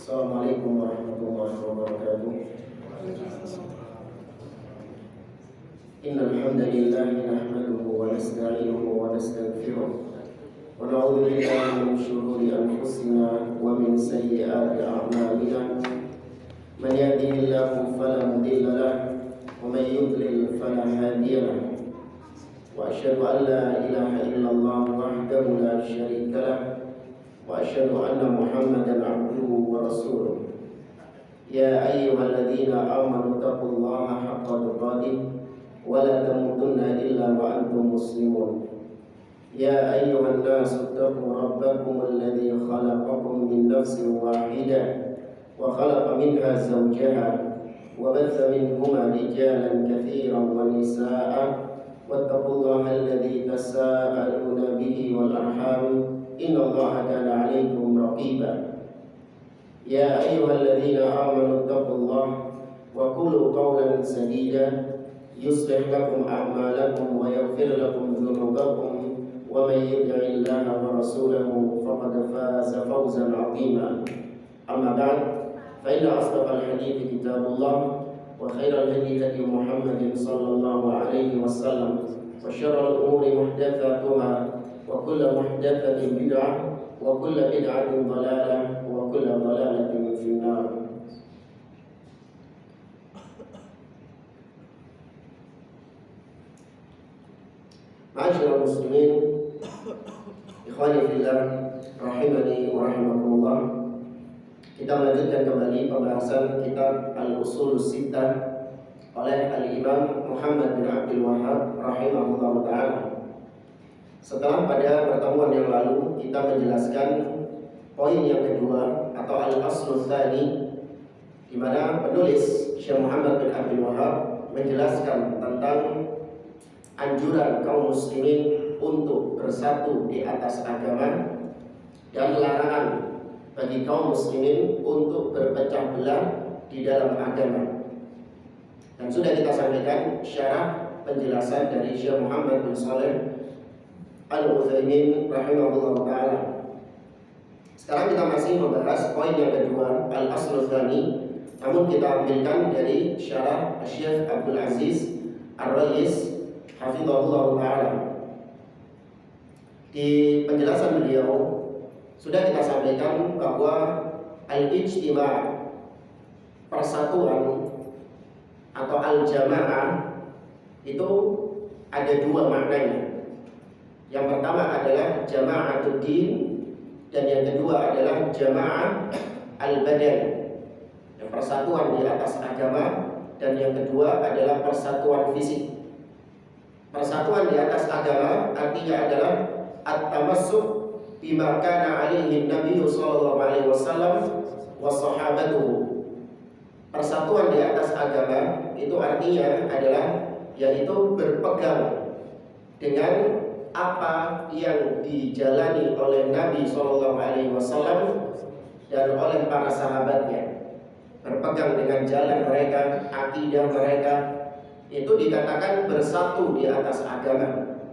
Assalamualaikum warahmatullahi wabarakatuh. Innal hamdalillah nahmaduhu wa nasta'inuhu wa nastaghfiruh wa na'udzu billahi min shururi anfusina wa min sayyiati a'malina. Man yahdihillahu fala mudilla lahu wa man yudlil fala hadiya lahu. Wa asyhadu an la ilaha illallah wahdahu la syarika lahu wa asyhadu anna Muhammadan abduhu wa rasuluh. Ya ayyuhalladzina amanu taqullaha haqqa tuqatih wa la tamutunna illa wa antum muslimun. Ya ayyuhan nasu taqu rabbakum alladzi khalaqakum min nafsin wahidah wa khalaqa minha zawjaha wa batha minhuma rijalan katsiran wa nisaa'a wattaqullaha alladzi tasaaluna bihi wal arham innallaha kana 'alaikum raqiba. Ya ayyuhalladzina amanu taqullaha wa qulu qawlan sadida yuslih lakum a'malakum wa yaghfir lakum dhunubakum wa may yuti'illaha wa rasulahu faqad faza fawzan 'azima. Amma ba'd, fa inna asdaqal hadithi kitabullah wa khairal hadi hadi Muhammadin sallallahu alaihi wasallam wa syarrul umuri muhdatsatuha wa kullu muhdatsatin bid'ah wa kullu bid'atin dhalalah wa kullu dhalalatin finnar. Ma'asyiral muslimin, ikhwani fillah, rahimani wa rahimakumullah. Kita melanjutkan kembali pembahasan kitab Al-Ushul Sittah oleh Al-Imam Muhammad bin Abdul Wahhab rahimahullah ta'ala. Setelah pada pertemuan yang lalu kita menjelaskan poin yang kedua atau Al-Aslu Tsani, di mana penulis Syekh Muhammad bin Abdul Wahhab menjelaskan tentang anjuran kaum muslimin untuk bersatu di atas agama dan larangan bagi kaum muslimin untuk berpecah belah di dalam agama. Dan sudah kita sampaikan syarah penjelasan dari Syekh Muhammad bin Shalih Al-Utsaimin rahimahullah ta'ala. Sekarang kita masih membahas poin yang kedua, Al-Aslu Tsani, namun kita ambilkan dari syarah Syekh Abdul Aziz Ar-Rais hafizahullah ta'ala. Di penjelasan beliau sudah kita sampaikan bahwa al-ijtima', persatuan atau al-jamaah itu ada dua maknanya. Yang pertama adalah jama'atul din dan yang kedua adalah jama'ah al-badan, yang persatuan di atas agama, dan yang kedua adalah persatuan fisik. Persatuan di atas agama artinya adalah at-tamassuk bima kana alaihi Nabi sallallahu alaihi wasallam wa sahabatuhu. Persatuan di atas agama itu artinya adalah yaitu berpegang dengan apa yang dijalani oleh Nabi sallallahu alaihi wasallam dan oleh para sahabatnya. Berpegang dengan jalan mereka, akidah mereka, itu dikatakan bersatu di atas agama.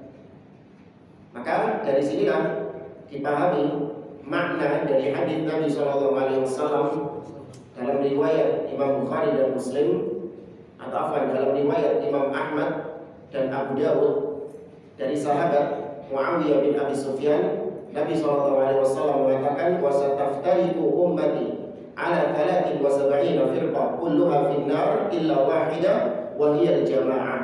Maka dari sinilah dipahami makna dari hadis Nabi Shallallahu Alaihi Wasallam dalam riwayat Imam Bukhari dan Muslim, atau dalam riwayat Imam Ahmad dan Abu Dawud dari sahabat Muawiyah bin Abi Sufyan. Nabi Shallallahu Alaihi Wasallam mengatakan, wasataftariqu ummati ala 73 firqah kulluha finnar illa wahidah wa hiya al-jamaah.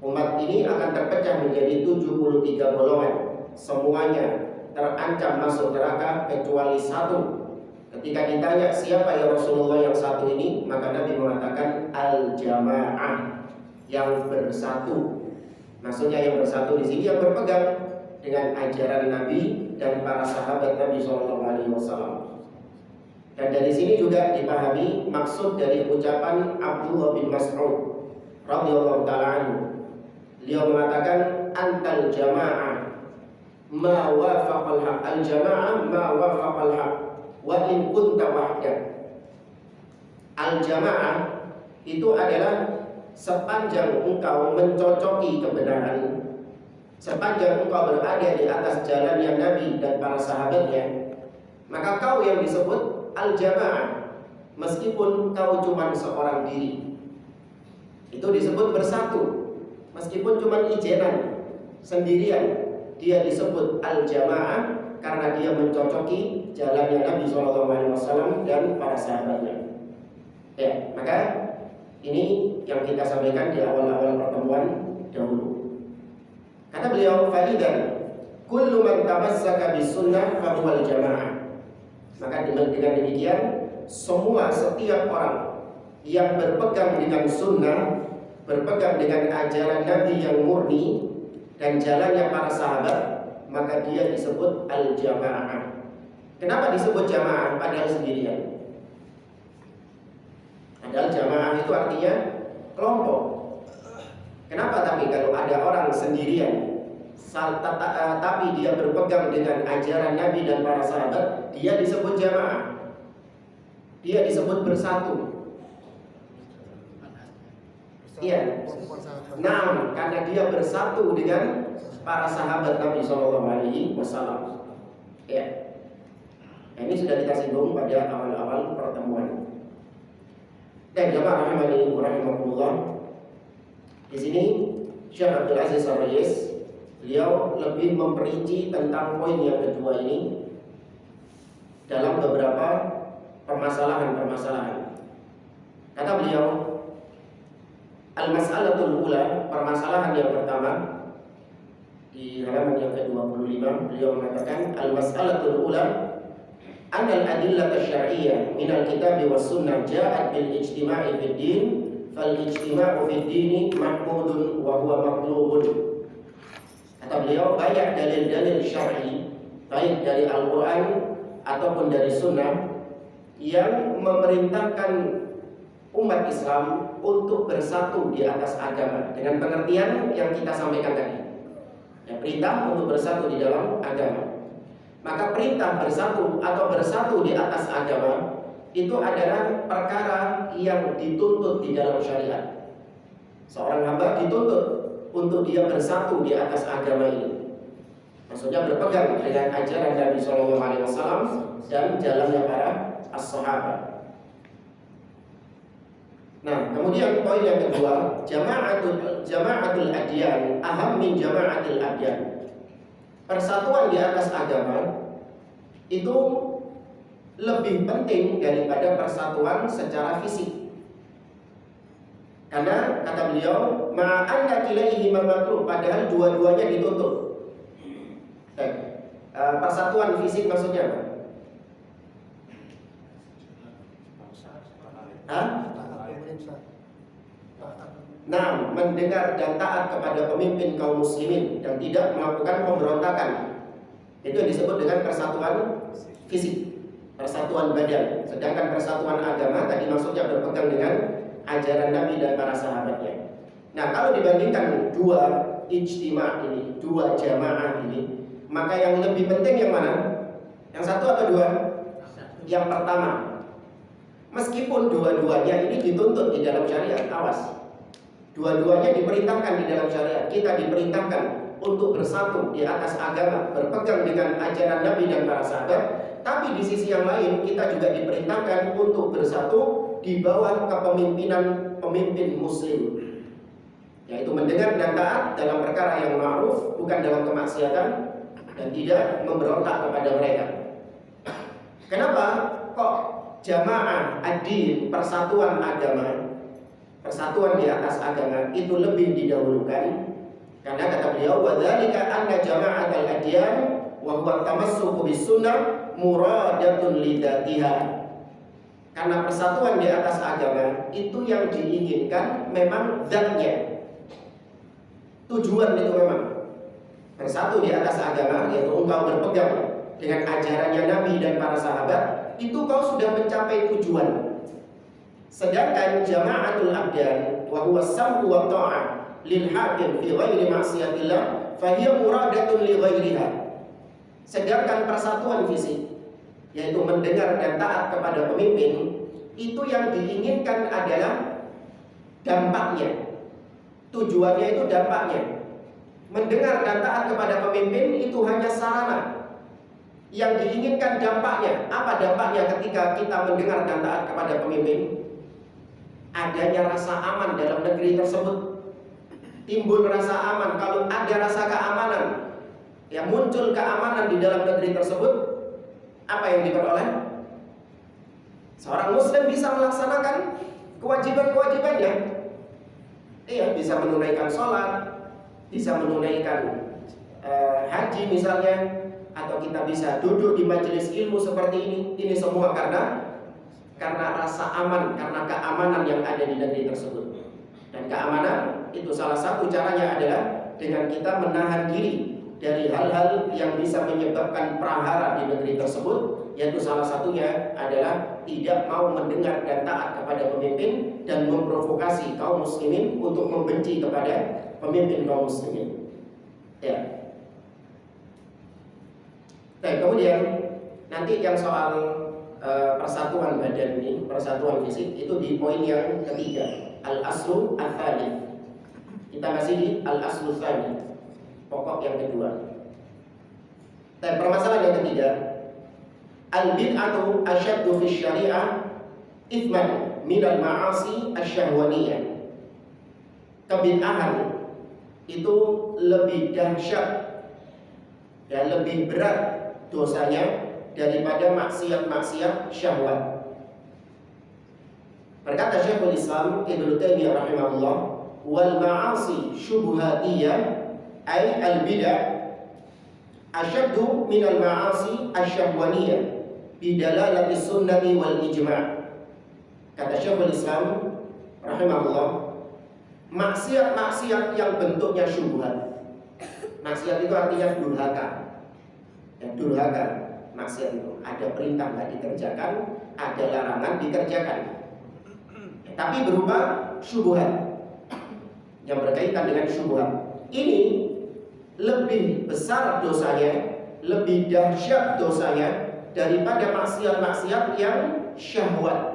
Umat ini akan terpecah menjadi 73 golongan, semuanya terancam masuk neraka kecuali satu. Ketika ditanya siapa ya Rasulullah yang satu ini, maka Nabi mengatakan al-jamaah, yang bersatu. Maksudnya yang bersatu di sini yang berpegang dengan ajaran Nabi dan para sahabat Nabi SAW. Dan dari sini juga dipahami maksud dari ucapan Abdullah bin Mas'ud radhiyallahu ta'ala anhu. Beliau mengatakan antal jamaah ma wafaqal haq. Al-jamaah ma wafaqal haq wa in kunta wahdak. Al-jamaah itu adalah sepanjang engkau mencocoki kebenaran, sepanjang engkau berada di atas jalannya Nabi dan para sahabatnya, maka kau yang disebut al-jamaah, meskipun kau cuma seorang diri. Itu disebut bersatu. Meskipun cuma ijenan, sendirian, dia disebut al-jamaah karena dia mencocoki jalannya Nabi SAW dan para sahabatnya. Ya, maka ini yang kita sampaikan di awal-awal pertemuan dahulu. Kata beliau, "Faidan kullu man tamassaka bis sunnah fa huwal jamaah." Maka dengan demikian, setiap orang yang berpegang dengan sunnah, berpegang dengan ajaran Nabi yang murni dan jalannya para sahabat, maka dia disebut al-jamaah. Kenapa disebut jamaah padahal sendirian? Padahal jamaah itu artinya kelompok. Kenapa tapi kalau ada orang sendirian tapi dia berpegang dengan ajaran Nabi dan para sahabat, dia disebut jamaah. Dia disebut bersatu. Iya. Nah, karena dia bersatu dengan para sahabat Nabi SAW. Ya. Nah, ini sudah kita singgung pada awal-awal pertemuan. Dan jamaah rahimahullah, di sini Syekh Abdul Aziz Ar-Rayis, beliau lebih memperinci tentang poin yang kedua ini dalam beberapa permasalahan-permasalahan. Kata beliau, al-mas'alatul ula, permasalahan yang pertama, di halaman yang ke-25 beliau mengatakan al-mas'alatul ula anna al-adillah asy-syar'iyyah min al-kitab was sunnah ja'at bil ijtima'i fid din fal ijtima'u fid din mahmudun wa huwa matlubun. Kata beliau, banyak dalil-dalil syar'i baik dari Al-Qur'an ataupun dari sunnah yang memerintahkan umat Islam untuk bersatu di atas agama dengan pengertian yang kita sampaikan tadi. Ya, perintah untuk bersatu di dalam agama. Maka perintah bersatu atau bersatu di atas agama itu adalah perkara yang dituntut di dalam syariat. Seorang hamba dituntut untuk dia bersatu di atas agama ini. Maksudnya berpegang dengan ajaran Nabi SAW dan jalannya para as-sahabat. Nah, kemudian poin yang kedua, jama'atul adyan aham min jama'atil adyan. Persatuan di atas agama itu lebih penting daripada persatuan secara fisik. Karena kata beliau, ma'anna kilaihi matlub, padahal dua-duanya dituntut. Persatuan fisik maksudnya apa? Hah? Nah, mendengar dan taat kepada pemimpin kaum muslimin dan tidak melakukan pemberontakan. Itu yang disebut dengan persatuan fisik, persatuan badan. Sedangkan persatuan agama tadi maksudnya berpegang dengan ajaran Nabi dan para sahabatnya. Nah, kalau dibandingkan dua ijtima ini, dua jamaah ini, maka yang lebih penting yang mana? Yang satu atau dua? Yang pertama. Meskipun dua-duanya ini dituntut di dalam syariat, awas. Dua-duanya diperintahkan di dalam syariat. Kita diperintahkan untuk bersatu di atas agama, berpegang dengan ajaran Nabi dan para sahabat. Tapi di sisi yang lain kita juga diperintahkan untuk bersatu di bawah kepemimpinan pemimpin muslim, yaitu mendengar dan taat dalam perkara yang ma'ruf, bukan dalam kemaksiatan, dan tidak memberontak kepada mereka. Kenapa kok jamaah ad-din, persatuan agama, persatuan di atas agama itu lebih didahulukan? Karena kata beliau, wadzalika anna jama'atal adyan wa huwa tamassuku bis sunnah muradatun lidzatiha. Karena persatuan di atas agama itu yang diinginkan memang zatnya. Tujuan itu memang bersatu di atas agama, yaitu engkau berpegang dengan ajarannya Nabi dan para sahabat, itu kau sudah mencapai tujuan. Sedangkan jama'atul abdan wa huwa sam'u wa ta'ah lil hakim fi ghairi ma'siyatillah fa hiya muradatun li ghairiha. Sedangkan persatuan fisik, yaitu mendengar dan taat kepada pemimpin, itu yang diinginkan adalah dampaknya. Tujuannya itu dampaknya. Mendengar dan taat kepada pemimpin itu hanya sarana. yang diinginkan dampaknya. Apa dampaknya ketika kita mendengar dan taat kepada pemimpin? Adanya rasa aman dalam negeri tersebut. Timbul rasa aman. Kalau ada rasa keamanan, ya muncul keamanan di dalam negeri tersebut, apa yang diperoleh? Seorang muslim bisa melaksanakan kewajiban-kewajibannya. Iya, bisa menunaikan sholat, bisa menunaikan haji misalnya, atau kita bisa duduk di majelis ilmu seperti ini. Ini semua karena rasa aman, karena keamanan yang ada di negeri tersebut. Dan keamanan itu salah satu caranya adalah dengan kita menahan diri dari hal-hal yang bisa menyebabkan prahara di negeri tersebut, yaitu salah satunya adalah tidak mau mendengar dan taat kepada pemimpin dan memprovokasi kaum muslimin untuk membenci kepada pemimpin kaum muslimin. Ya. Nah, kemudian nanti yang soal persatuan badan ini, persatuan fisik itu di poin yang ketiga, al-aslu ats-tsalits. Kita masih di al-aslu tsani, pokok yang kedua. Dan permasalahan yang ketiga, al-bid'atu asyaddu fi syari'ah ithman min al-ma'asi asy-syahwaniyah. Kebid'ahan itu lebih dahsyat dan lebih berat dosanya daripada maksiat-maksiat syahwat. Berkata Syekhul Islam Ibnu Taimiyah rahimahullah, wal ma'asi syubhatiyah ay al bid'ah asyaddu min al ma'asi asyahwaniyah bidalalati sunnati wal ijma'. Kata Syekhul Islam rahimahullah, maksiat-maksiat yang bentuknya syubhat. Maksiat itu artinya durhaka. Ya, durhaka. Maksiat itu ada perintah nggak dikerjakan, ada larangan dikerjakan, tapi berupa syubhat yang berkaitan dengan syubhat. Ini lebih besar dosanya, lebih dahsyat dosanya daripada maksiat-maksiat yang syahwat.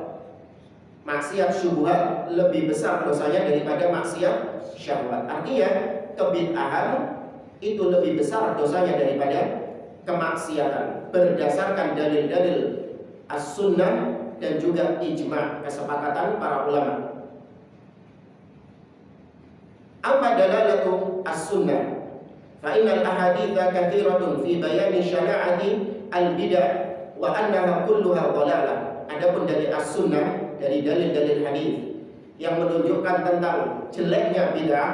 Maksiat syubhat lebih besar dosanya daripada maksiat syahwat. Artinya kebid'ahan itu lebih besar dosanya daripada kemaksiatan berdasarkan dalil-dalil as-sunnah dan juga ijma', kesepakatan para ulama. Amma dalalatu as-sunnah fa innal ahaditsa katsiratun fi bayani syara'ati al-bid'ah wa annaha kulluha dhalalah. Adapun dari as-sunnah, dari dalil-dalil hadis yang menunjukkan tentang jeleknya bid'ah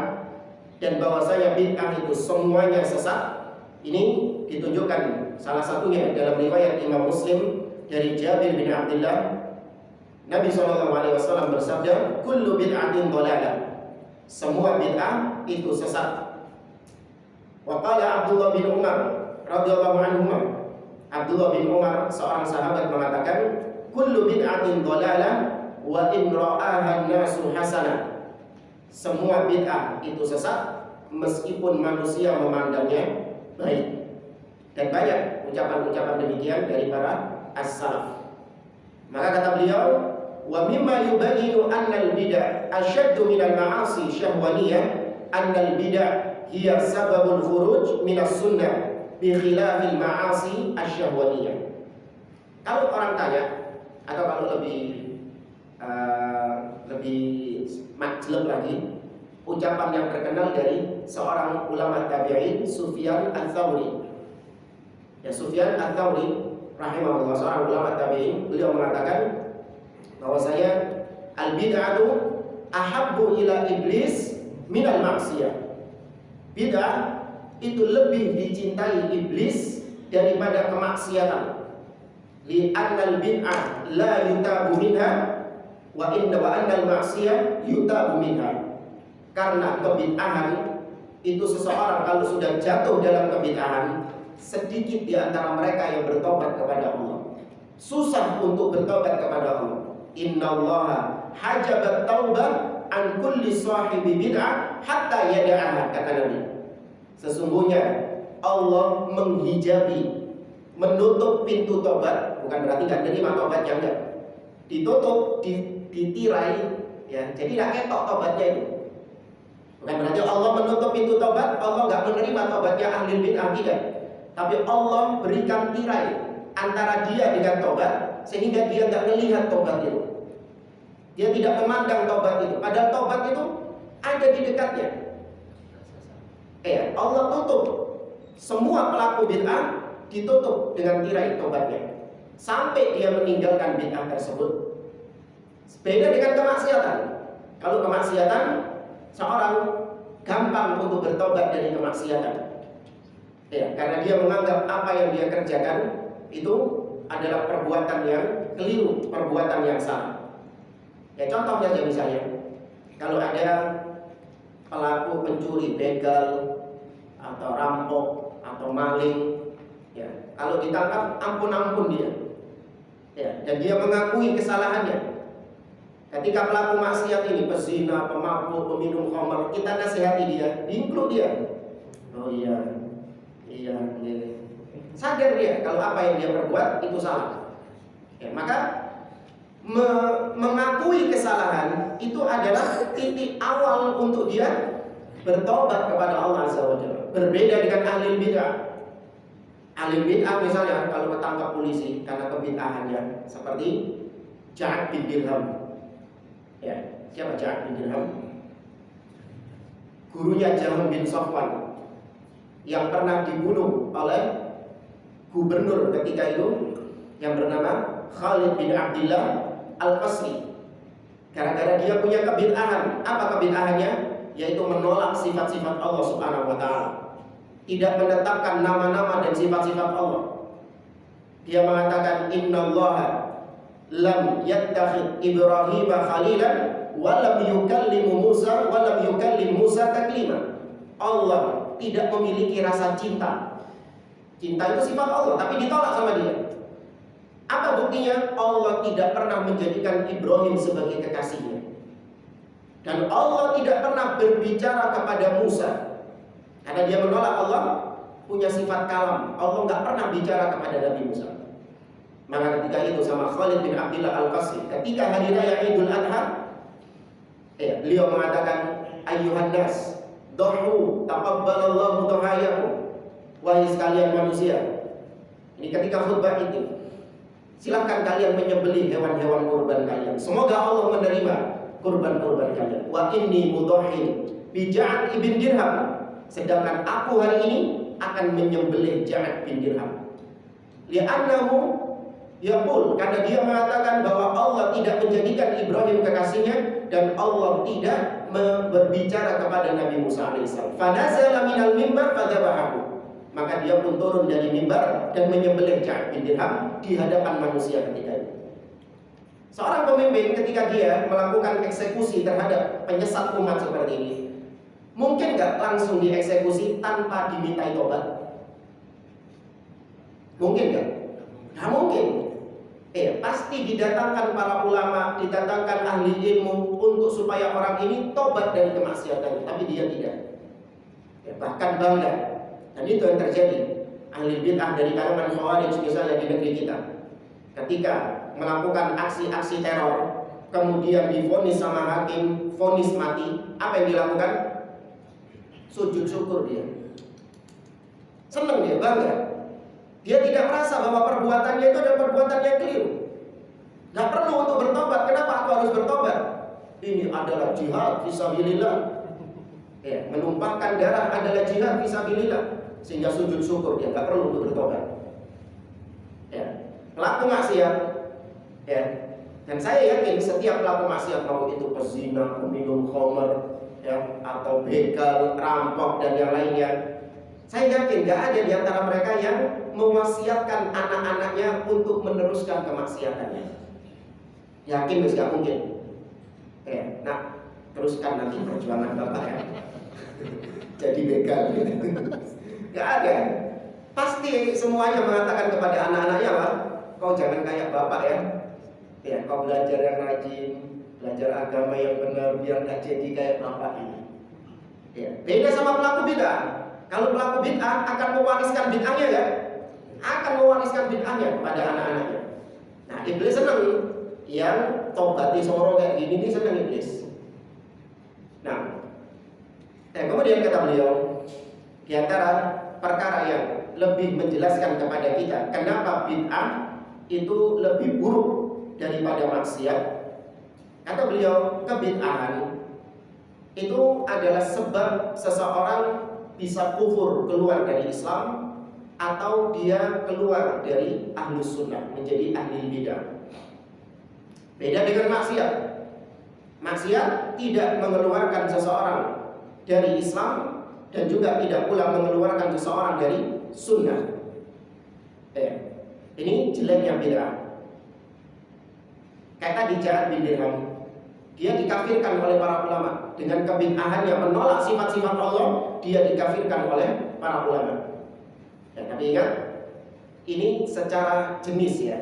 dan bahwasanya bid'ah itu semuanya sesat, ini ditunjukkan salah satunya dalam riwayat Imam Muslim dari Jabir bin Abdullah. Nabi SAW bersabda, kullu bid'atin dhalalah. Semua bid'ah itu sesat. Wa qala Abdullah bin Umar radhiyallahu anhu, Abdullah bin Umar seorang sahabat mengatakan, kullu bid'atin dhalalah wa in ra'aha an-nasu hasanah. Semua bid'ah itu sesat meskipun manusia memandangnya baik. Dan banyak ucapan-ucapan demikian dari para as-salaf. Maka kata beliau, wa mimma yubayyinu anna al-bid'ah ashaddu min al-ma'asi syahwaniyah anna al-bid'ah hiya sababul khuruj min as-sunnah bi khilafil ma'asi asy-syahwaniyah. Kalau orang tanya, atau kalau lebih majleb lagi, ucapan yang terkenal dari seorang ulama tabi'in, Sufyan Ats-Tsauri. Ya, Sufyan Ats-Tsauri rahimahullah, seorang ulama tabi'in, beliau mengatakan bahwasanya al-bid'atu ahabbu ila iblis minal maksiyah. Bid'ah itu lebih dicintai iblis daripada kemaksiatan. Li'annal bid'ah la yutabu minha wa annal maksiyah yutabu minha. Karena kebid'ahan itu seseorang kalau sudah jatuh dalam kebid'ahan, sedikit di antara mereka yang bertobat kepada Allah. Susah untuk bertobat kepada Allah. Innallaha hajabat taubah an kulli sahibi bid'ah hatta yada'aha, kata Nabi. Sesungguhnya Allah menghijabi, menutup pintu tobat, bukan berarti tidak menerima tobatnya, enggak. Ditutup, ditirai, ya. Jadi tidak ketok tobatnya itu. Bukan berarti Allah menutup pintu tobat, Allah enggak menerima tobatnya ahli bid'ah, tidak. tapi Allah berikan tirai antara dia dengan tobat, sehingga dia nggak melihat tobat itu. Dia tidak memandang tobat itu, padahal tobat itu ada di dekatnya. Allah tutup semua pelaku bid'ah, ditutup dengan tirai tobatnya sampai dia meninggalkan bid'ah tersebut. Beda dengan kemaksiatan. Kalau kemaksiatan, seorang gampang untuk bertobat dari kemaksiatan. Karena dia menganggap apa yang dia kerjakan itu adalah perbuatan yang keliru, perbuatan yang salah. Contoh saja misalnya, kalau ada pelaku pencuri, begal, atau rampok, atau maling, kalau ditangkap ampun-ampun dia, dan dia mengakui kesalahannya. Ketika pelaku maksiat ini, pezina, pemabuk, peminum khamr, kita nasihati dia, include dia. Oh iya, sadar dia kalau apa yang dia perbuat itu salah. Maka mengakui kesalahan itu adalah titik awal untuk dia bertobat kepada Allah Azza wa Jalla. Berbeda dengan ahli bid'ah. Ahli bid'ah misalnya kalau ketangkap polisi karena kebid'ahannya, seperti Ja'ad bin Dirham. Siapa Ja'ad bin Dirham? Gurunya Jahm bin Safwan yang pernah dibunuh oleh gubernur ketika itu yang bernama Khalid bin Abdullah Al-Qasri. Gara-gara dia punya kebid'ahan. Apa kebid'ahannya? Yaitu menolak sifat-sifat Allah Subhanahu wa ta'ala, tidak menetapkan nama-nama dan sifat-sifat Allah. Dia mengatakan innallaha lam yattakhid Ibrahim khalilan wa lam yukallim Musa taklima. Allah tidak memiliki rasa cinta. Cinta itu sifat Allah, tapi ditolak sama dia. Apa buktinya? Allah tidak pernah menjadikan Ibrahim sebagai kekasihnya, dan Allah tidak pernah berbicara kepada Musa karena dia menolak Allah punya sifat kalam. Allah nggak pernah bicara kepada Nabi Musa. Maka ketika itu sama Khalid bin Abdullah Al-Qasri, ketika hari raya Idul Adha, beliau mengatakan, ayyuhan nas, duhu taqabbalallahu duhayakum. Wahai sekalian manusia. Ini ketika khutbah itu, silakan kalian menyembelih hewan-hewan kurban kalian. Semoga Allah menerima kurban-kurban kalian. Wa inni mudahhin bi Ja'ad bin Dirham. Sedangkan aku hari ini akan menyembelih Ja'ad bin Dirham. Li'annahu yaqul, karena dia mengatakan bahwa Allah tidak menjadikan Ibrahim kekasihnya dan Allah tidak berbicara kepada Nabi Musa alaihissalam. Fanazala minal mimbar fadzabahu. Maka dia pun turun dari mimbar dan menyembelih Ja'ad bin Dirham di hadapan manusia ketika itu. Seorang pemimpin ketika dia melakukan eksekusi terhadap penyesat umat seperti ini, mungkin nggak langsung dieksekusi tanpa dimintai tobat? Mungkin nggak? Nggak mungkin. Pasti didatangkan para ulama, didatangkan ahli ilmu untuk supaya orang ini tobat dari kemaksiatan, tapi dia tidak. Bahkan bangga. Dan itu yang terjadi. Ahli bid'ah dari kalangan Khawarij misalnya di negeri kita, ketika melakukan aksi-aksi teror, kemudian divonis sama hakim, vonis mati, apa yang dilakukan? Sujud syukur dia. Senang dia, bangga. Dia tidak merasa bahwa perbuatannya itu adalah perbuatan yang keliru. Gak perlu untuk bertobat. Kenapa aku harus bertobat? Ini adalah jihad fisabilillah. Menumpahkan darah adalah jihad fisabilillah. Sehingga sujud syukur dia gak perlu untuk bertobat. Pelaku maksiat, dan saya yakin setiap pelaku maksiat, mau itu pezina, peminum khamr, atau begal, rampok dan yang lainnya, saya yakin gak ada di antara mereka yang mewasiatkan anak-anaknya untuk meneruskan kemaksiatannya. Yakin gak mungkin. Nah, teruskan nanti perjuangan bapak ya. Jadi begal gitu. Gak ada. Pasti semuanya mengatakan kepada anak-anaknya, Pak, kau jangan kayak bapak ya. Kau belajar yang rajin, belajar agama yang benar biar gak jadi kayak bapak ini. Beda sama pelaku bid'ah. Kalau pelaku bid'ah akan mewariskan bid'ahnya ya, akan mewariskan bid'ahnya kepada anak-anaknya. Nah, iblis senang yang tobati soro kayak gini, ini senang iblis. Nah, kemudian kata beliau, di antara perkara yang lebih menjelaskan kepada kita kenapa bid'ah itu lebih buruk daripada maksiat. Kata beliau, kebid'ahan itu adalah sebab seseorang bisa kufur, keluar dari Islam, atau dia keluar dari ahlus sunnah, menjadi ahli bidah. Beda dengan maksiat. Maksiat tidak mengeluarkan seseorang dari Islam dan juga tidak pula mengeluarkan seseorang dari sunnah. Ini jeleknya bid'ah. Kayak tadi Ja'ad bin Dirham, dia dikafirkan oleh para ulama dengan kebid'ahan yang menolak sifat-sifat Allah. Dia dikafirkan oleh para ulama. Tapi ingat, ini secara jenis ya.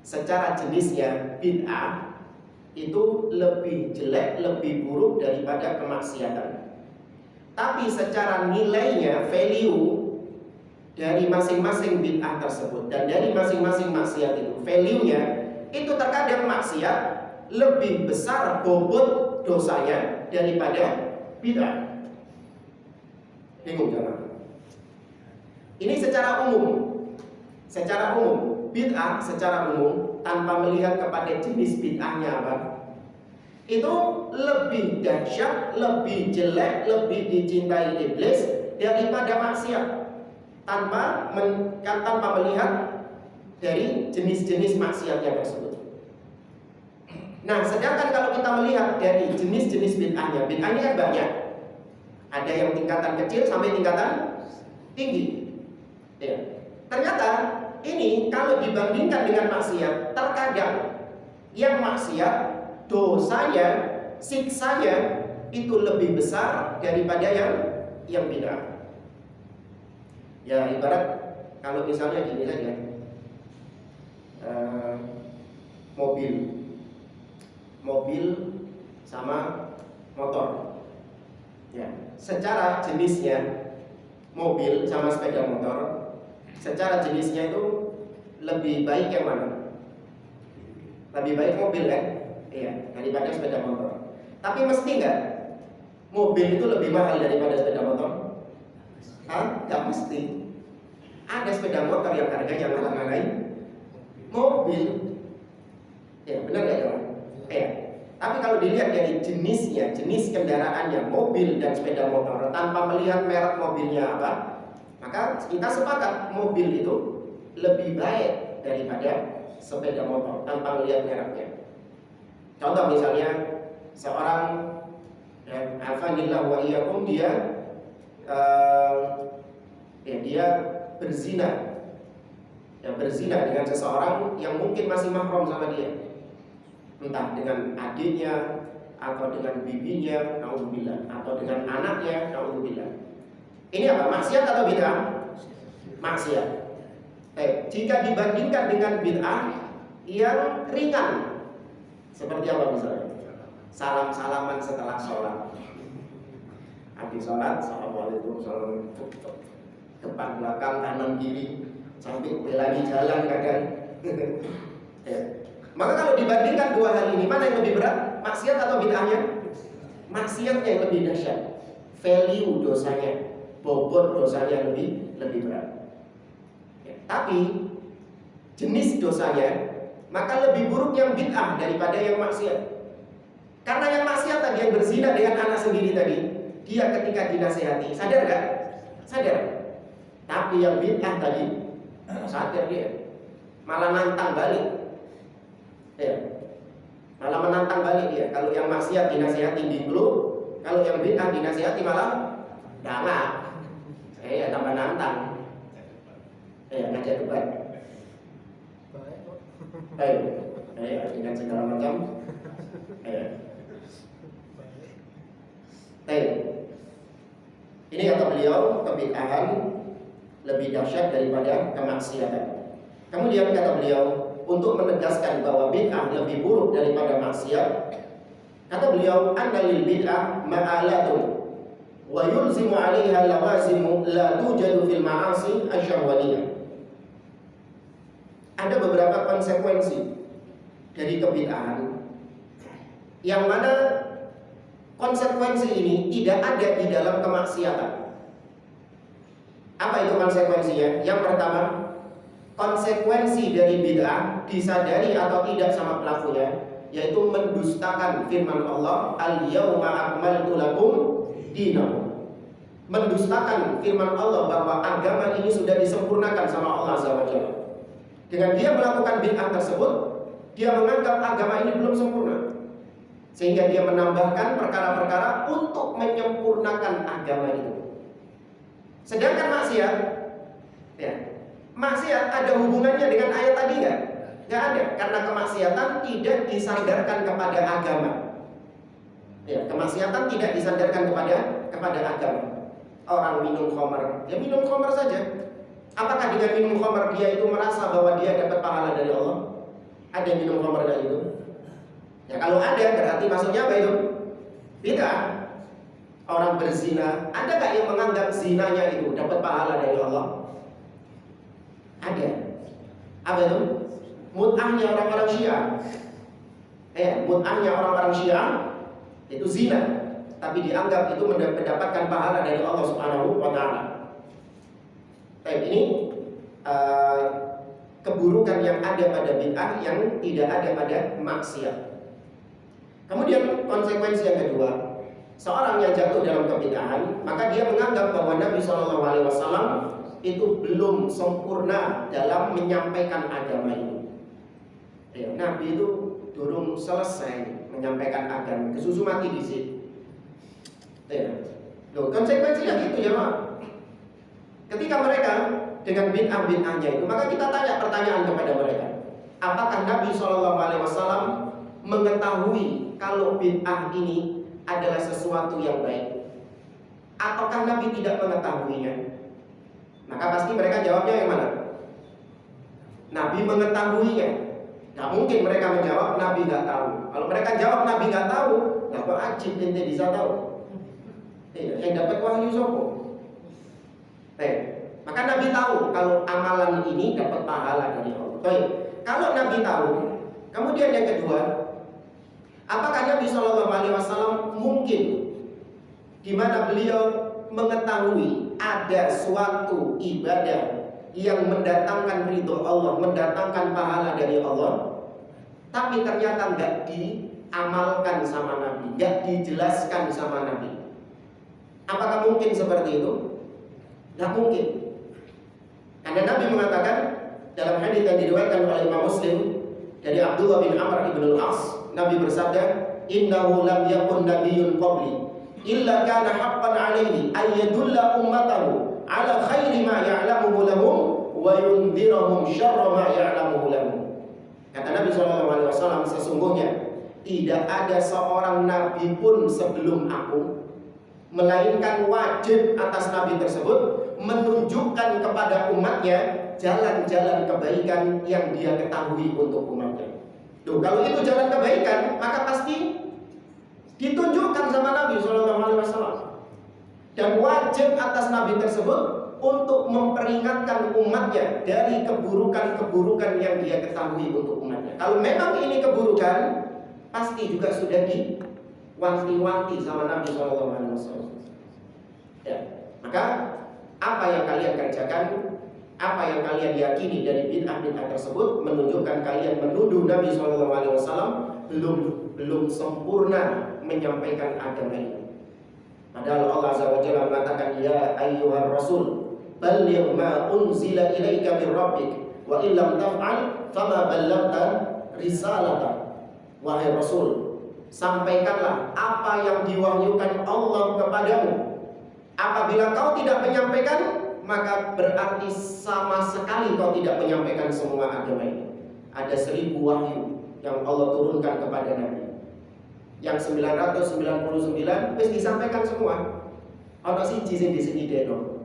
Secara jenisnya bid'ah itu lebih jelek, lebih buruk daripada kemaksiatan. Tapi secara nilainya, value dari masing-masing bid'ah tersebut dan dari masing-masing maksiat itu, value-nya itu terkadang maksiat lebih besar bobot dosanya daripada bid'ah. Bingung jangan? Ini secara umum. Secara umum, bid'ah secara umum tanpa melihat kepada jenis bid'ahnya apa, itu lebih dahsyat, lebih jelek, lebih dicintai iblis daripada maksiat. Tanpa melihat dari jenis-jenis maksiatnya tersebut. Nah, sedangkan kalau kita melihat dari jenis-jenis bid'ahnya, bid'ahnya kan banyak. Ada yang tingkatan kecil sampai tingkatan tinggi. Ya. Ternyata ini kalau dibandingkan dengan maksiat, terkadang yang maksiat dosanya, siksanya itu lebih besar daripada yang bid'ah. Ya ibarat kalau misalnya gini saja, mobil sama motor. Ya, secara jenisnya mobil sama sepeda motor, secara jenisnya itu lebih baik yang mana? Lebih baik mobil kan? Iya, daripada sepeda motor. Tapi mesti nggak mobil itu lebih mahal daripada sepeda motor? Nggak mesti. Ada sepeda motor yang harganya malah-malahin mobil. Ya, benar nggak ya? Ya. Tapi kalau dilihat dari jenisnya, jenis kendaraannya, mobil dan sepeda motor, tanpa melihat merek mobilnya apa, maka kita sepakat mobil itu lebih baik daripada sepeda motor tanpa melihat mereknya. Contoh misalnya seorang alhamdulillah wa iyyakum dia berzina, berzina dengan seseorang yang mungkin masih mahram sama dia, entah dengan adiknya atau dengan bibinya, naudzubillah, atau dengan anaknya, naudzubillah. Ini apa? Maksiat atau bid'ah? Maksiat. Jika dibandingkan dengan bid'ah yang ringan, seperti apa misalnya? Salam-salaman setelah sholat. Habis sholat, assalamualaikum, salam depan belakang kanan kiri sampai lagi jalan kadang. Maka kalau dibandingkan dua hal ini, mana yang lebih berat? Maksiat atau bid'ahnya? Maksiatnya yang lebih dahsyat. Value dosanya, bobot dosanya lebih berat. Tapi jenis dosanya maka lebih buruk yang bid'ah daripada yang maksiat. Karena yang maksiat tadi, yang berzina dengan anak sendiri tadi, dia ketika dinasehati sadar gak? Sadar. Tapi yang bid'ah tadi sadar dia, malah nantang balik. Malah menantang balik dia. Kalau yang maksiat dinasehati dulu, kalau yang bid'ah dinasehati malah galak. Tambah nantang. Ngajak debat. Dengan segala macam. Ini kata beliau, kebid'ahan lebih dahsyat daripada kemaksiatan. Kemudian kata beliau, untuk menegaskan bahwa bid'ah lebih buruk daripada maksiat, kata beliau, anna lil bid'ah ma'alatun wa yulzimu 'alaiha lawazimu la tujadu fil ma'asi asyahwaniyah. Ada beberapa konsekuensi dari kebid'ahan yang mana konsekuensi ini tidak ada di dalam kemaksiatan. Apa itu konsekuensinya? Yang pertama, konsekuensi dari bid'ah disadari atau tidak sama pelakunya, yaitu mendustakan firman Allah, al-yauma akmaltu lakum dinakum. Mendustakan firman Allah bahwa agama ini sudah disempurnakan sama Allah Azza wa Jalla. Dengan dia melakukan bid'ah tersebut, dia menganggap agama ini belum sempurna, sehingga dia menambahkan perkara-perkara untuk menyempurnakan agama itu. Sedangkan maksiat, ya, maksiat ada hubungannya dengan ayat tadi nggak? Nggak ada, karena kemaksiatan tidak disandarkan kepada agama. Ya, kemaksiatan tidak disandarkan kepada agama. Orang minum khamar, ya minum khamar saja. Apakah dengan minum khamar dia itu merasa bahwa dia dapat pahala dari Allah? Ada yang minum khamar kayak gitu? Ya kalau ada, berarti maksudnya apa itu? Tidak. Orang berzina, ada nggak yang menganggap zinanya itu dapat pahala dari Allah? Ada. Apa itu? Mut'ahnya orang-orang Syiah. Mut'ahnya orang-orang Syiah itu zina, tapi dianggap itu mendapatkan pahala dari Allah Subhanahu wa taala. Baik, ini keburukan yang ada pada bid'ah yang tidak ada pada maksiat. Kemudian konsekuensi yang kedua, seorang yang jatuh dalam kebid'ahan, maka dia menganggap bahwa Nabi SAW itu belum sempurna dalam menyampaikan agama ini. Ya, Nabi itu belum selesai menyampaikan agama, kesusu mati di situ. Ya. Loh, konsekuensinya gitu ya, Pak. Ketika mereka dengan bid'ah-bid'ahnya itu, maka kita tanya pertanyaan kepada mereka, apakah Nabi SAW mengetahui kalau bid'ah ini adalah sesuatu yang baik, ataukah Nabi tidak mengetahuinya? Maka pasti mereka jawabnya yang mana? Nabi mengetahuinya. Gak mungkin mereka menjawab Nabi gak tahu. Kalau mereka jawab Nabi gak tahu, gak kok ajib ente bisa tahu. Yang dapat wahyu sopo. Maka Nabi tahu kalau amalan ini dapat pahala dari Allah. Kalau Nabi tahu, kemudian yang kedua, apakah Nabi SAW mungkin di mana beliau mengetahui ada suatu ibadah yang mendatangkan ridho Allah, mendatangkan pahala dari Allah, tapi ternyata nggak diamalkan sama Nabi, nggak dijelaskan sama Nabi? Apakah mungkin seperti itu? Nggak mungkin. Karena Nabi mengatakan dalam hadits yang diriwayatkan oleh Imam Muslim dari Abdullah bin Amr ibn al-As, Nabi bersabda, "Innahu lam yakun nabiyyun qabli illa kana haqqan 'alaihi ay yadulla ummatahu 'ala khairi ma ya'lamuhu lahum wa yundhirahum syarra ma ya'lamuhu lahum." Kata Nabi SAW, sesungguhnya tidak ada seorang nabi pun sebelum aku, melainkan wajib atas nabi tersebut menunjukkan kepada umatnya jalan-jalan kebaikan yang dia ketahui untuk umatnya. Tuh, kalau itu jalan kebaikan, maka pasti ditunjukkan sama Nabi SAW. Dan wajib atas nabi tersebut untuk memperingatkan umatnya dari keburukan-keburukan yang dia ketahui untuk umatnya. Kalau memang ini keburukan, pasti juga sudah diwanti-wanti sama Nabi SAW. Ya, maka apa yang kalian kerjakan, apa yang kalian yakini dari bid'ah-bid'ah tersebut menunjukkan kalian menuduh Nabi SAW belum sempurna menyampaikan agama ini. Padahal Allah Azza wa Jalla mengatakan, ya ayyuhar rasul balligh ma unzila ilaika min rabbik wa illam taf'al fama ballaghta risalata. Wahai Rasul, sampaikanlah apa yang diwahyukan Allah kepadamu. Apabila kau tidak menyampaikan, maka berarti sama sekali kau tidak menyampaikan semua agama ini. Ada 1000 wahyu yang Allah turunkan kepada Nabi. Yang 999 wis disampaikan semua. Ono siji sing disenideno.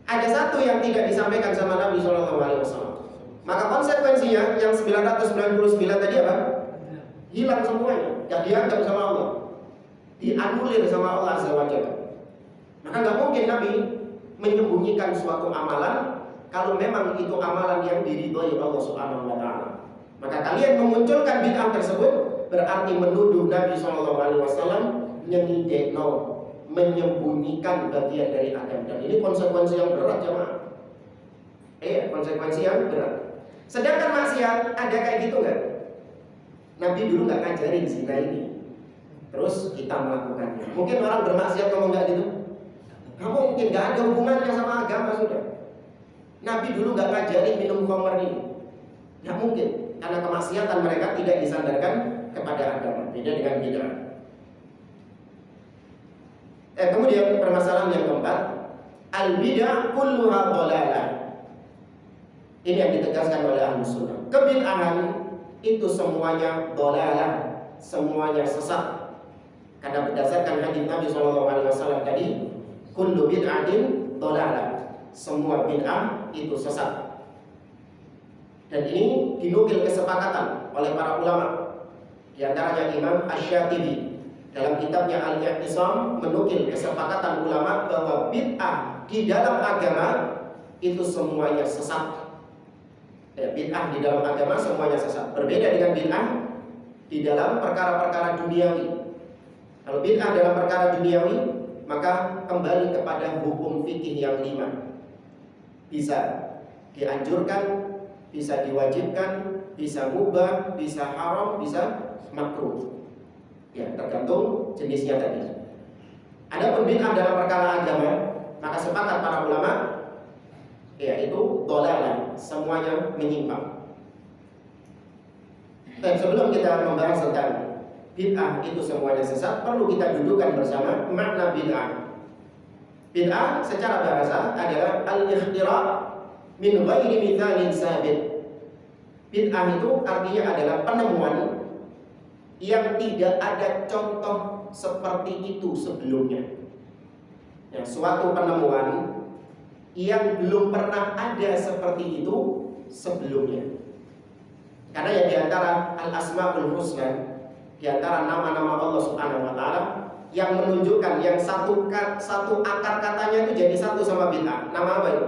Ada satu yang tidak disampaikan sama Nabi SAW. Maka konsekuensinya yang 999 tadi apa? Hilang semuanya, gak dianggap sama Allah, dianulir sama Allah Azza wa Jalla. Maka gak mungkin Nabi menyembunyikan suatu amalan kalau memang itu amalan yang diridhoi Allah Subhanahu wa taala. Maka kalian memunculkan bid'ah tersebut berarti menuduh Nabi SAW nyengidekno, menyembunyikan bagian dari agama. Dan ini konsekuensi yang berat jemaah. Konsekuensi yang berat. Sedangkan maksiat ada kayak gitu nggak? Nabi dulu nggak ngajarin zina ini, terus kita melakukannya. Mungkin orang bermaksiat ngomong nggak gitu? Nggak mungkin, nggak ada hubungannya sama agama sudah. Nabi dulu nggak ngajarin minum khamr ini, nggak mungkin, karena kemaksiatan mereka tidak disandarkan kepada agama. Beda dengan bid'ah. Kemudian permasalahan yang keempat, al-bid'ah kulluha dhalalah. Ini yang ditegaskan oleh Ahlus Sunnah. Kebid'ahan itu semuanya dhalalah, semuanya sesat. Karena berdasarkan hadis Nabi SAW tadi, kullu bid'atin dhalalah. Semua bid'ah itu sesat. Dan ini dinukil kesepakatan oleh para ulama. Di antaranya Imam Asy-Syatibi dalam kitabnya Al-I'tisam menukil kesepakatan ulama bahwa bid'ah di dalam agama itu semuanya sesat. Bid'ah di dalam agama semuanya sesat. Berbeda dengan bid'ah di dalam perkara-perkara duniawi. Kalau bid'ah dalam perkara duniawi, maka kembali kepada hukum fikih yang 5. Bisa dianjurkan, bisa diwajibkan, bisa mubah, bisa haram, bisa makruh. Ya, tergantung jenisnya tadi. Adapun bid'ah dalam perkara agama, maka sepakat para ulama yaitu dhalalah, semuanya menyimpang. Dan sebelum kita membahas tentang bid'ah itu semuanya sesat, perlu kita dudukkan bersama makna bid'ah. Bid'ah secara bahasa adalah al-ikhtira' min ghairi mithalin sabit. Bid'ah itu artinya adalah penemuan yang tidak ada contoh seperti itu sebelumnya. Ya, suatu penemuan yang belum pernah ada seperti itu sebelumnya. Karena yang diantara al-asma'ul husna, diantara nama-nama Allah Subhanahu wa Ta'ala yang menunjukkan yang satu akar katanya itu jadi satu sama bid'ah. Nama apa itu?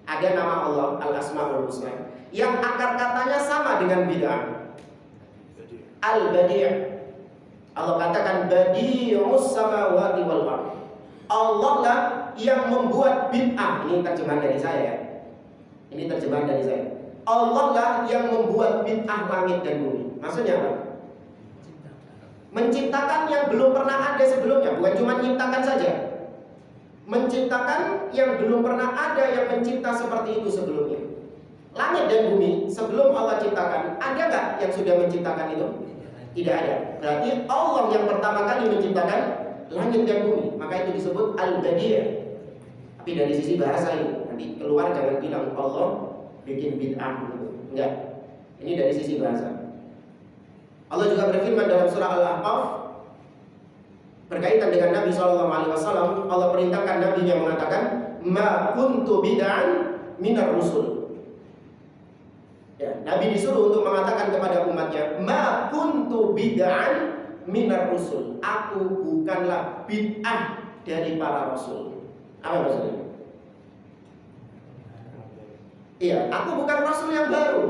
Ada nama Allah al-asma'ul husna yang akar katanya sama dengan bid'ah. Al-Badi'. Allah katakan badi'us samawati wal ardh. Allah lah yang membuat bid'ah. Ini terjemahan dari saya ya. Ini terjemahan dari saya. Allah lah yang membuat bid'ah langit dan bumi. Maksudnya apa? Menciptakan yang belum pernah ada sebelumnya. Bukan cuma menciptakan saja. Menciptakan yang belum pernah ada yang mencipta seperti itu sebelumnya. Langit dan bumi sebelum Allah ciptakan, ada nggak yang sudah menciptakan itu? Tidak ada. Berarti Allah yang pertama kali menciptakan langit dan bumi. Maka itu disebut al-badi'. Tapi dari sisi bahasa ini, nanti keluar jangan bilang Allah bikin bid'ah gitu. Enggak. Ini dari sisi bahasa. Allah juga berfirman dalam surah Al-Ahqaf berkaitan dengan Nabi SAW. Allah perintahkan Nabi yang mengatakan, "Ma kuntu bid'an minar rusul." Ya, Nabi disuruh untuk mengatakan kepada umatnya, "Ma kuntu bid'an minar rusul." Aku bukanlah bid'ah dari para rasul. Apa maksudnya? Iya, aku bukan rasul yang baru.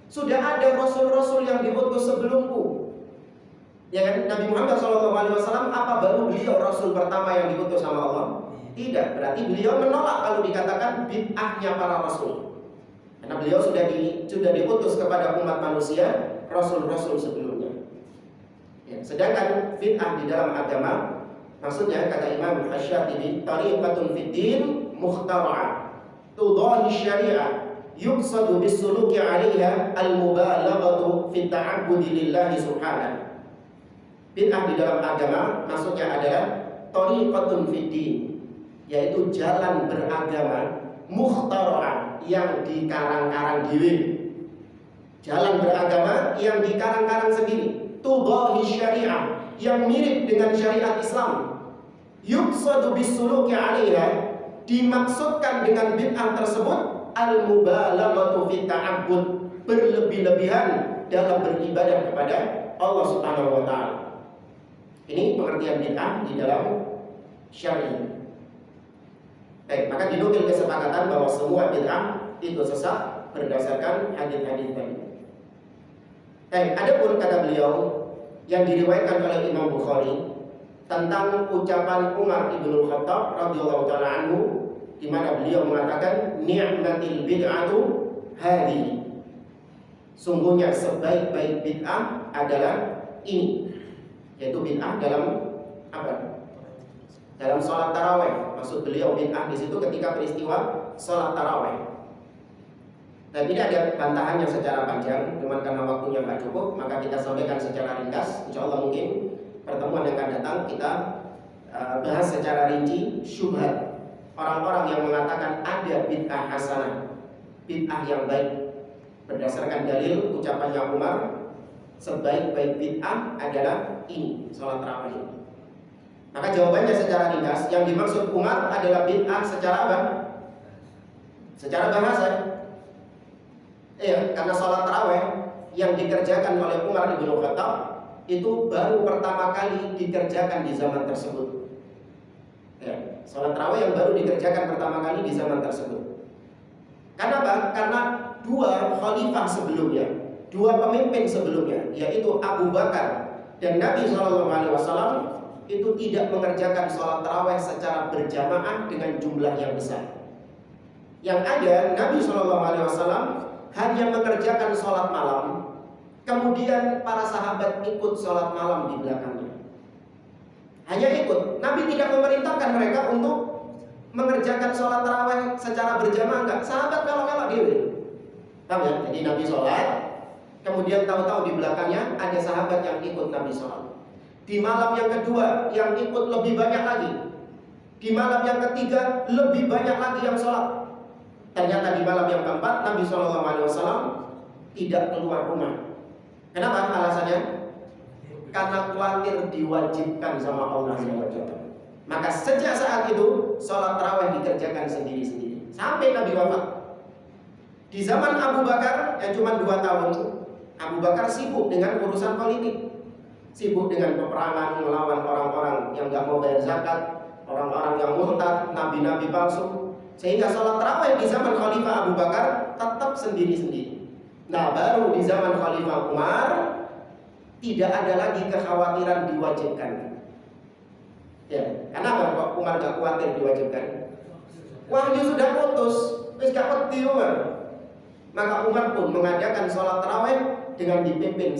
Sudah ada rasul-rasul yang diutus sebelumku. Ya kan? Nabi Muhammad SAW, apa baru beliau rasul pertama yang diutus sama Allah? Tidak, berarti beliau menolak kalau dikatakan bid'ahnya para rasul. Karena beliau sudah diutus kepada umat manusia rasul-rasul sebelumnya. Ya, sedangkan bid'ah di dalam agama, maksudnya kata Imam Asy-Syatibi, tariqatun fid din mukhtara'ah tudahi syari'ah yuqsadu bis-suluki 'alaiha al-mubalaghatu fi ta'abbudi lillahi subhanahu. Bid'ah di dalam agama maksudnya adalah tariqatun fid din, yaitu jalan beragama mukhtara'ah yang dikarang-karang diri. Jalan beragama yang dikarang-karang sendiri. Tudahi syari'ah, yang mirip dengan syariat Islam. Yuqsadu bis-suluki 'alaiha, dimaksudkan dengan bid'ah tersebut al-mubalaghatu fi ta'abbud, berlebih-lebihan dalam beribadah kepada Allah Subhanahu wa taala. Ini pengertian bid'ah di dalam syariat. Baik, maka dinukil kesepakatan bahwa semua bid'ah itu sesat berdasarkan hadis-hadis tadi. Adapun kata beliau yang diriwayatkan oleh Imam Bukhari tentang ucapan Umar ibn Khattab radhiyallahu taala anhu, di mana beliau mengatakan ni'matil bid'atu hadhihi. Sungguhnya sebaik-baik bid'ah adalah ini, yaitu bid'ah dalam apa? Dalam sholat taraweh. Maksud beliau bid'ah di situ ketika peristiwa sholat taraweh. Nah, tidak ada bantahannya secara panjang, cuma karena waktunya nggak cukup, maka kita sampaikan secara ringkas. Insya Allah mungkin pertemuan yang akan datang kita bahas secara rinci syubhat orang-orang yang mengatakan ada bid'ah hasanah, bid'ah yang baik, berdasarkan dalil ucapannya Umar, sebaik-baik bid'ah adalah ini, sholat tarawih. Maka jawabannya secara ringkas, yang dimaksud Umar adalah bid'ah secara apa? Secara bahasa. Iya, karena sholat tarawih yang dikerjakan oleh Umar ibn Khattab itu baru pertama kali dikerjakan di zaman tersebut. Ya, sholat tarawih yang baru dikerjakan pertama kali di zaman tersebut. Kenapa? Karena dua khalifah sebelumnya, dua pemimpin sebelumnya, yaitu Abu Bakar dan Nabi SAW itu tidak mengerjakan sholat tarawih secara berjamaah dengan jumlah yang besar. Yang ada Nabi SAW hanya mengerjakan sholat malam, kemudian para sahabat ikut sholat malam di belakangnya. Hanya ikut. Nabi tidak memerintahkan mereka untuk mengerjakan sholat tarawih secara berjamaah, enggak. Sahabat kalau dewi. Paham ya? Jadi Nabi sholat, kemudian tahu-tahu di belakangnya ada sahabat yang ikut Nabi sholat. Di malam yang kedua yang ikut lebih banyak lagi. Di malam yang ketiga lebih banyak lagi yang sholat. Ternyata di malam yang keempat Nabi SAW tidak keluar rumah. Kenapa? Alasannya? Karena khawatir diwajibkan sama Allah SWT. Maka sejak saat itu sholat tarawih dikerjakan sendiri-sendiri sampai Nabi wafat. Di zaman Abu Bakar yang cuma 2 tahun, Abu Bakar sibuk dengan urusan politik, sibuk dengan peperangan melawan orang-orang yang gak mau bayar zakat, orang-orang yang murtad, nabi-nabi palsu. Sehingga sholat tarawih di zaman Khalifah Abu Bakar tetap sendiri-sendiri. Nah, baru di zaman Khalifah Umar tidak ada lagi kekhawatiran diwajibkan. Ya, kenapa kok Umar gak khawatir diwajibkan? Wahyu sudah putus, wis gak wedi Umar. Maka Umar pun mengadakan sholat tarawih dengan dipimpin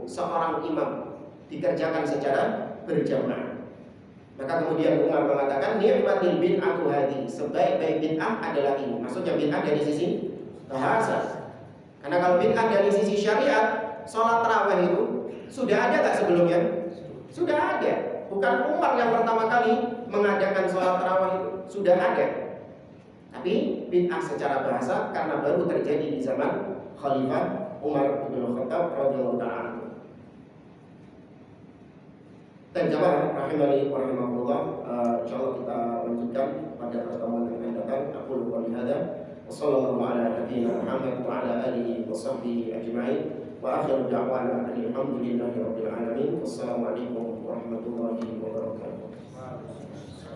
seorang imam, dikerjakan secara berjamaah. Maka kemudian Umar mengatakan ni'matil bid'atu hadhihi, sebaik-baik bid'ah adalah ini. Maksudnya bid'ah dari sisi bahasa. Karena kalau bid'ah dari sisi syariat, sholat tarawih itu sudah ada tak sebelumnya? Sudah ada. Bukan Umar yang pertama kali mengadakan sholat tarawih itu, sudah ada. Tapi bid'ah secara bahasa karena baru terjadi di zaman Khalifah Umar bin Khattab radhiyallahu ta'ala. Dan jamaah rahimani wa rahimakumullah, insyaallah kita lanjutkan pada pertemuan yang akan datang. Aku qouli hadza wa sallallahu ala nabiyyina Muhammad wa ala alihi wa sahbihi ajma'in wa akhiru da'wana alhamdulillahi rabbil alamin. Wassalamualaikum warahmatullahi wabarakatuh.